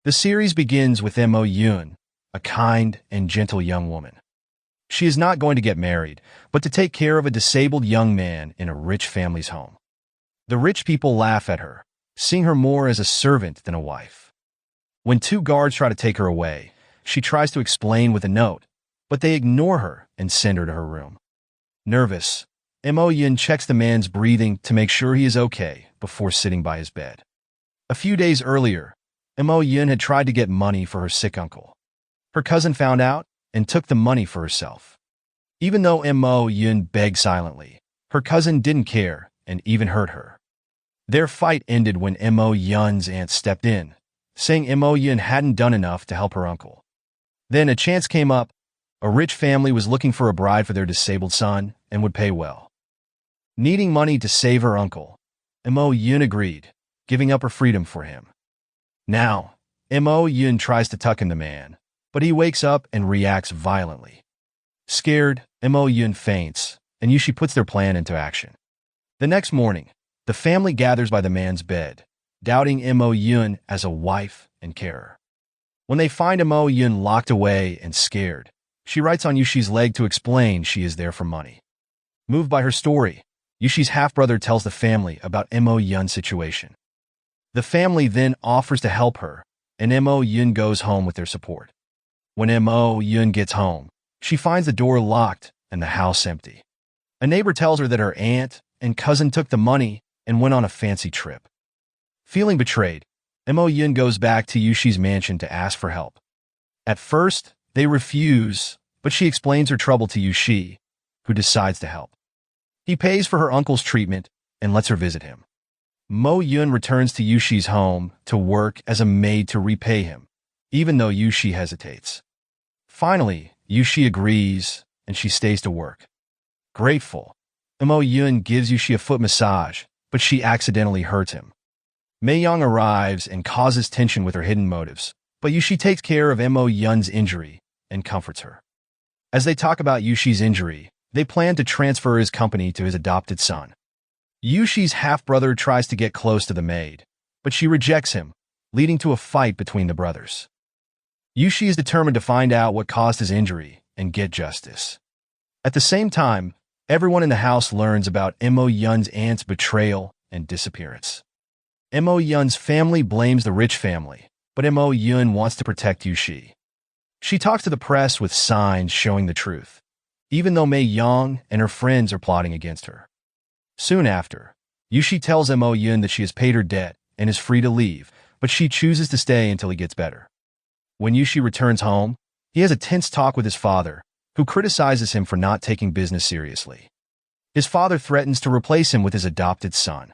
The series begins with Mo Yun, a kind and gentle young woman. She is not going to get married, but to take care of a disabled young man in a rich family's home. The rich people laugh at her, seeing her more as a servant than a wife. When two guards try to take her away, she tries to explain with a note, but they ignore her and send her to her room. Nervous, Mo Yun checks the man's breathing to make sure he is okay before sitting by his bed. A few days earlier, Mo Yun had tried to get money for her sick uncle. Her cousin found out and took the money for herself. Even though Mo Yun begged silently, her cousin didn't care and even hurt her. Their fight ended when Mo Yun's aunt stepped in, saying Mo Yun hadn't done enough to help her uncle. Then a chance came up. A rich family was looking for a bride for their disabled son and would pay well. Needing money to save her uncle, Mo Yun agreed, giving up her freedom for him. Now, Mo Yun tries to tuck in the man, but he wakes up and reacts violently. Scared, Mo Yun faints, and Yu Xi puts their plan into action. The next morning, the family gathers by the man's bed, doubting Mo Yun as a wife and carer. When they find Mo Yun locked away and scared, she writes on Yu Xi's leg to explain she is there for money. Moved by her story, Yu Xi's half-brother tells the family about Mo Yun's situation. The family then offers to help her, and Mo Yun goes home with their support. When Mo Yun gets home, she finds the door locked and the house empty. A neighbor tells her that her aunt and cousin took the money and went on a fancy trip. Feeling betrayed, Mo Yun goes back to Yu Xi's mansion to ask for help. At first, they refuse, but she explains her trouble to Yu Xi, who decides to help. He pays for her uncle's treatment and lets her visit him. Mo Yun returns to Yu Xi's home to work as a maid to repay him, even though Yu Xi hesitates. Finally, Yu Xi agrees, and she stays to work. Grateful, Mo Yun gives Yu Xi a foot massage, but she accidentally hurts him. Mei Yang arrives and causes tension with her hidden motives, but Yu Xi takes care of Mo Yun's injury and comforts her. As they talk about Yu Xi's injury, they plan to transfer his company to his adopted son. Yu Xi's half-brother tries to get close to the maid, but she rejects him, leading to a fight between the brothers. Yu Xi is determined to find out what caused his injury and get justice. At the same time, everyone in the house learns about Mo Yun's aunt's betrayal and disappearance. Mo Yun's family blames the rich family, but Mo Yun wants to protect Yu Xi. She talks to the press with signs showing the truth, even though Mei Yang and her friends are plotting against her. Soon after, Yu Xi tells Mo Yun that she has paid her debt and is free to leave, but she chooses to stay until he gets better. When Yu Xi returns home, he has a tense talk with his father, who criticizes him for not taking business seriously. His father threatens to replace him with his adopted son.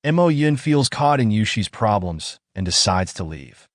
Mo Yun feels caught in Yu Xi's problems and decides to leave.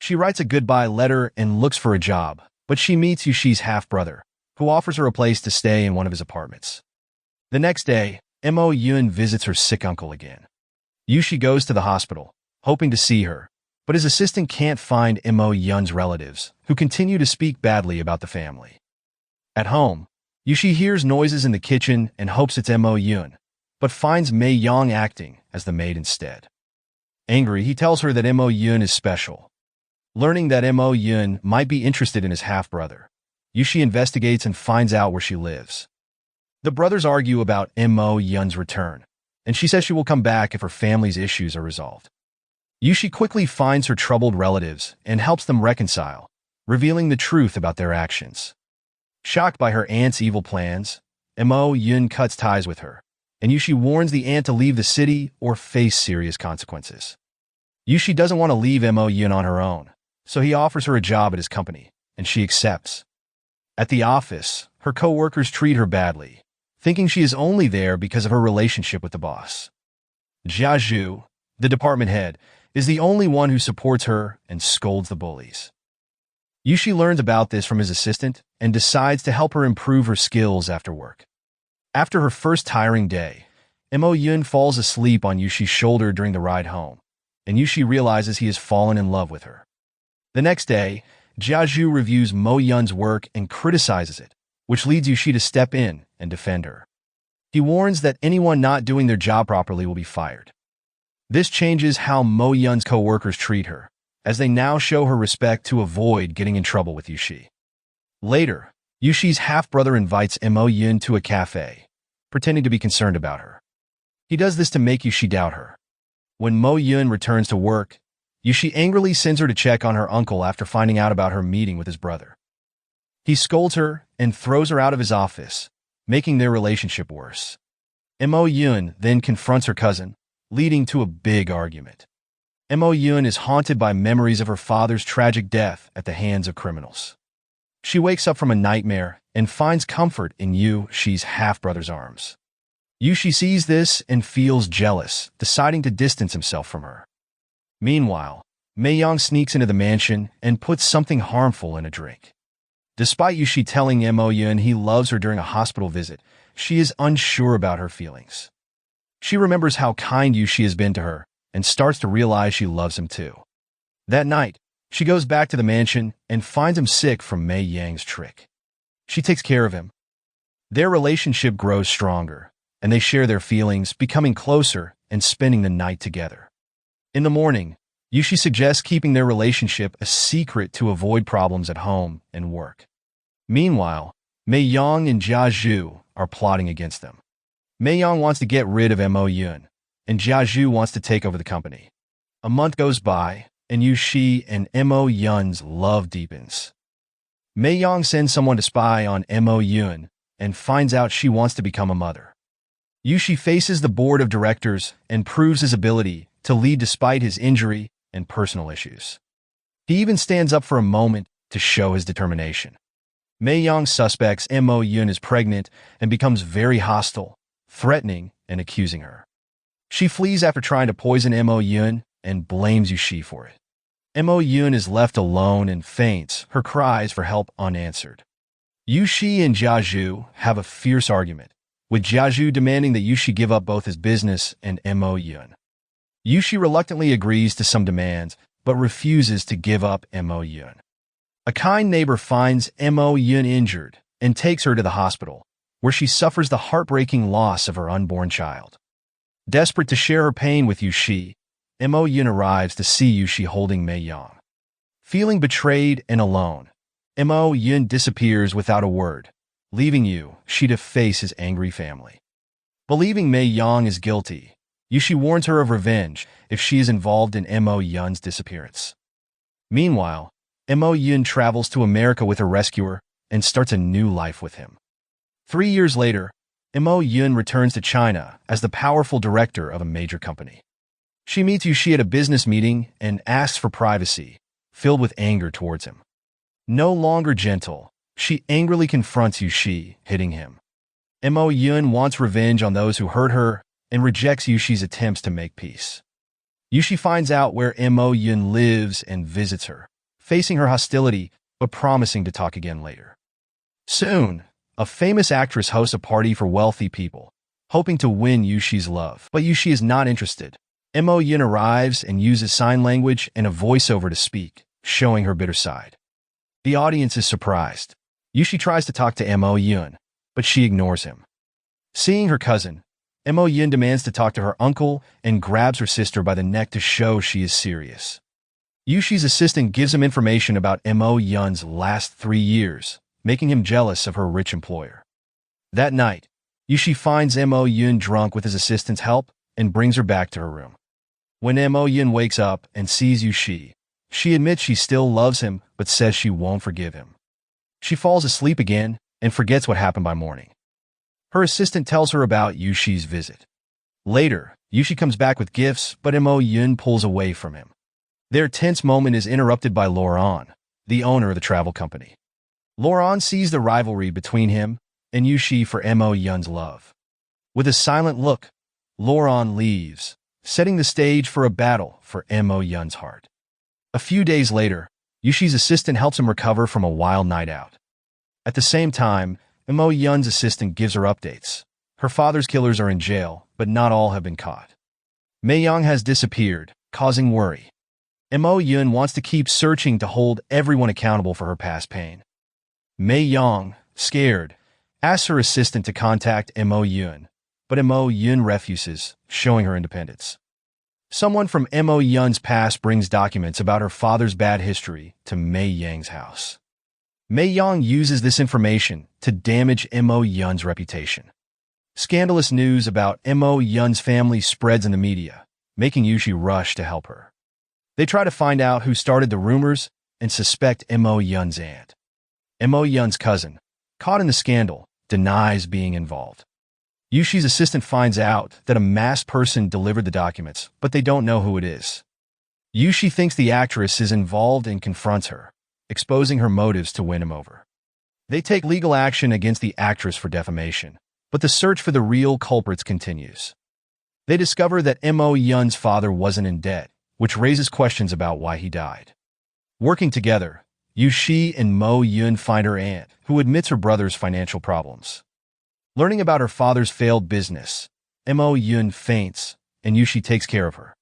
She writes a goodbye letter and looks for a job, but she meets Yu Xi's half-brother, who offers her a place to stay in one of his apartments. The next day, Mo Yun visits her sick uncle again. Yu Xi goes to the hospital, hoping to see her, but his assistant can't find Mo Yun's relatives, who continue to speak badly about the family. At home, Yu Xi hears noises in the kitchen and hopes it's Mo Yun, but finds Mei Yang acting as the maid instead. Angry, he tells her that Mo Yun is special. Learning that Mo Yun might be interested in his half-brother, Yu Xi investigates and finds out where she lives. The brothers argue about Mo Yun's return, and she says she will come back if her family's issues are resolved. Yu Xi quickly finds her troubled relatives and helps them reconcile, revealing the truth about their actions. Shocked by her aunt's evil plans, Mo Yun cuts ties with her, and Yu Xi warns the aunt to leave the city or face serious consequences. Yu Xi doesn't want to leave Mo Yun on her own, so he offers her a job at his company, and she accepts. At the office, her co-workers treat her badly, thinking she is only there because of her relationship with the boss. Jia Zhu, the department head, is the only one who supports her and scolds the bullies. Yu Xi learns about this from his assistant and decides to help her improve her skills after work. After her first tiring day, Mo Yun falls asleep on Yu Xi's shoulder during the ride home, and Yu Xi realizes he has fallen in love with her. The next day, Jia Zhu reviews Mo Yun's work and criticizes it, which leads Yu Xi to step in and defend her. He warns that anyone not doing their job properly will be fired. This changes how Mo Yun's co-workers treat her, as they now show her respect to avoid getting in trouble with Yu Xi. Later, Yu Xi's half-brother invites Mo Yun to a cafe, pretending to be concerned about her. He does this to make Yu Xi doubt her. When Mo Yun returns to work, Yu Xi angrily sends her to check on her uncle after finding out about her meeting with his brother. He scolds her and throws her out of his office, making their relationship worse. Mo Yun then confronts her cousin, leading to a big argument. Mo Yun is haunted by memories of her father's tragic death at the hands of criminals. She wakes up from a nightmare and finds comfort in Yu Xi's half-brother's arms. Yu Xi sees this and feels jealous, deciding to distance himself from her. Meanwhile, Mei Yang sneaks into the mansion and puts something harmful in a drink. Despite Yu Xi telling Mo Yun he loves her during a hospital visit, she is unsure about her feelings. She remembers how kind Yu Xi has been to her and starts to realize she loves him too. That night, she goes back to the mansion and finds him sick from Mei Yang's trick. She takes care of him. Their relationship grows stronger, and they share their feelings, becoming closer and spending the night together. In the morning, Yu Xi suggests keeping their relationship a secret to avoid problems at home and work. Meanwhile, Mei Yang and Jia Zhu are plotting against them. Mei Yang wants to get rid of Mo Yun, and Jia Zhu wants to take over the company. A month goes by, and Yu Xi and Mo Yun's love deepens. Mei Yang sends someone to spy on Mo Yun and finds out she wants to become a mother. Yu Xi faces the board of directors and proves his ability to lead despite his injury and personal issues. He even stands up for a moment to show his determination. Mei Yang suspects Mo Yun is pregnant and becomes very hostile, threatening and accusing her. She flees after trying to poison Mo Yun and blames Yu Xi for it. Mo Yun is left alone and faints, her cries for help unanswered. Yu Xi and Jia Zhu have a fierce argument, with Jia Zhu demanding that Yu Xi give up both his business and Mo Yun. Yu Xi reluctantly agrees to some demands, but refuses to give up Mo Yun. A kind neighbor finds Mo Yun injured and takes her to the hospital, where she suffers the heartbreaking loss of her unborn child. Desperate to share her pain with Yu Xi, Mo Yun arrives to see Yu Xi holding Mei Yang. Feeling betrayed and alone, Mo Yun disappears without a word, leaving Yu Xi to face his angry family. Believing Mei Yang is guilty, Yu Xi warns her of revenge if she is involved in Mo Yun's disappearance. Meanwhile, Mo Yun travels to America with her rescuer and starts a new life with him. 3 years later, Mo Yun returns to China as the powerful director of a major company. She meets Yu Xi at a business meeting and asks for privacy, filled with anger towards him. No longer gentle, she angrily confronts Yu Xi, hitting him. Mo Yun wants revenge on those who hurt her and rejects Yu Xi's attempts to make peace. Yu Xi finds out where Mo Yun lives and visits her, facing her hostility but promising to talk again later. Soon, a famous actress hosts a party for wealthy people, hoping to win Yu Xi's love, but Yu Xi is not interested. Mo Yun arrives and uses sign language and a voiceover to speak, showing her bitter side. The audience is surprised. Yu Xi tries to talk to Mo Yun, but she ignores him. Seeing her cousin, Mo Yun demands to talk to her uncle and grabs her sister by the neck to show she is serious. Yu Xi's assistant gives him information about Mo Yun's last 3 years, making him jealous of her rich employer. That night, Yu Xi finds Mo Yun drunk with his assistant's help and brings her back to her room. When Mo Yun wakes up and sees Yu Xi, she admits she still loves him but says she won't forgive him. She falls asleep again and forgets what happened by morning. Her assistant tells her about Yu Xi's visit. Later, Yu Xi comes back with gifts, but Mo Yun pulls away from him. Their tense moment is interrupted by Laurent, the owner of the travel company. Laurent sees the rivalry between him and Yu Xi for Mo Yun's love. With a silent look, Laurent leaves, setting the stage for a battle for Mo Yun's heart. A few days later, Yu Xi's assistant helps him recover from a wild night out. At the same time, Mo Yun's assistant gives her updates. Her father's killers are in jail, but not all have been caught. Mei Yang has disappeared, causing worry. Mo Yun wants to keep searching to hold everyone accountable for her past pain. Mei Yang, scared, asks her assistant to contact Mo Yun, but Mo Yun refuses, showing her independence. Someone from Mo Yun's past brings documents about her father's bad history to Mei Yang's house. Mei Yang uses this information to damage Mo Yun's reputation. Scandalous news about Mo Yun's family spreads in the media, making Yu Xi rush to help her. They try to find out who started the rumors and suspect Mo Yun's aunt. Mo Yun's cousin, caught in the scandal, denies being involved. Yu Xi's assistant finds out that a masked person delivered the documents, but they don't know who it is. Yu Xi thinks the actress is involved and confronts her, exposing her motives to win him over. They take legal action against the actress for defamation, but the search for the real culprits continues. They discover that Mo Yun's father wasn't in debt, which raises questions about why he died. Working together, Yu Xi and Mo Yun find her aunt, who admits her brother's financial problems. Learning about her father's failed business, Mo Yun faints, and Yu Xi takes care of her.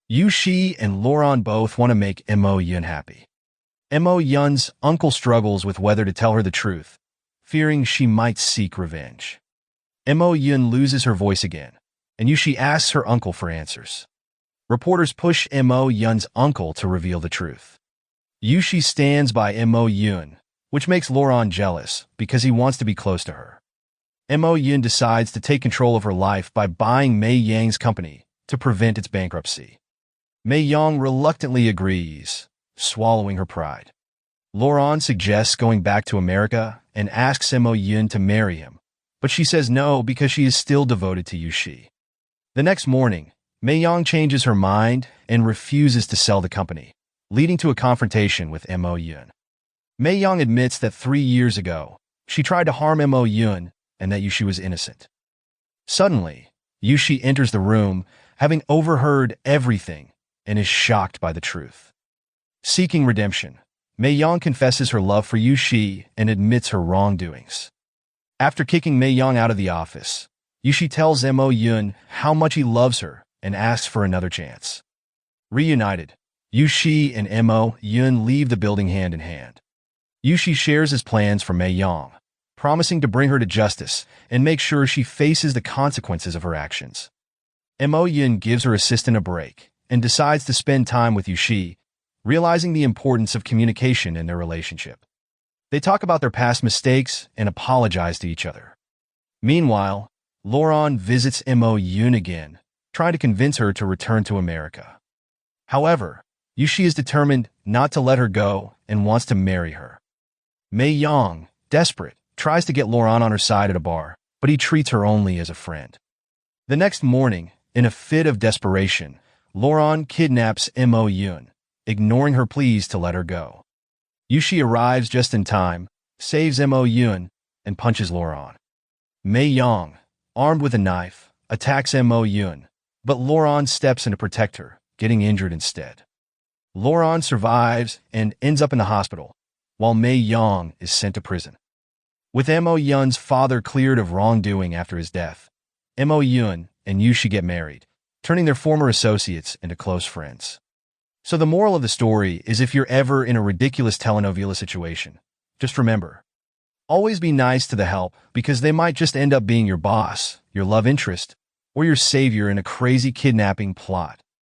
Yu Xi and Laurent both want to make Mo Yun happy. Mo Yun's uncle struggles with whether to tell her the truth, fearing she might seek revenge. Mo Yun loses her voice again, and Yu Xi asks her uncle for answers. Reporters push Mo Yun's uncle to reveal the truth. Yu Xi stands by Mo Yun, which makes Laurent jealous because he wants to be close to her. Mo Yun decides to take control of her life by buying Mei Yang's company to prevent its bankruptcy. Mei Yang reluctantly agrees, swallowing her pride. Laurent suggests going back to America and asks Mo Yun to marry him, but she says no because she is still devoted to Yu Xi. The next morning, Mei Yang changes her mind and refuses to sell the company, leading to a confrontation with Mo Yun. Mei Yang admits that 3 years ago, she tried to harm Mo Yun and that Yu Xi was innocent. Suddenly, Yu Xi enters the room, having overheard everything, and is shocked by the truth. Seeking redemption, Mei Yang confesses her love for Yu Xi and admits her wrongdoings. After kicking Mei Yang out of the office, Yu Xi tells Mo Yun how much he loves her and asks for another chance. Reunited, Yu Xi and Mo Yun leave the building hand in hand. Yu Xi shares his plans for Mei Yang, promising to bring her to justice and make sure she faces the consequences of her actions. Mo Yun gives her assistant a break and decides to spend time with Yu Xi, realizing the importance of communication in their relationship. They talk about their past mistakes and apologize to each other. Meanwhile, Laurent visits Mo Yun again, trying to convince her to return to America. However, Yu Xi is determined not to let her go and wants to marry her. Mei Yang, desperate, tries to get Laurent on her side at a bar, but he treats her only as a friend. The next morning, in a fit of desperation, Laurent kidnaps Mo Yun, ignoring her pleas to let her go. Yu Xi arrives just in time, saves Mo Yun, and punches Laurent. Mei Yang, armed with a knife, attacks Mo Yun, but Laurent steps in to protect her, getting injured instead. Laurent survives and ends up in the hospital, while Mei Yang is sent to prison. With Mo Yun's father cleared of wrongdoing after his death, Mo Yun and Yu Xi get married, turning their former associates into close friends. So the moral of the story is, if you're ever in a ridiculous telenovela situation, just remember, always be nice to the help, because they might just end up being your boss, your love interest, or your savior in a crazy kidnapping plot.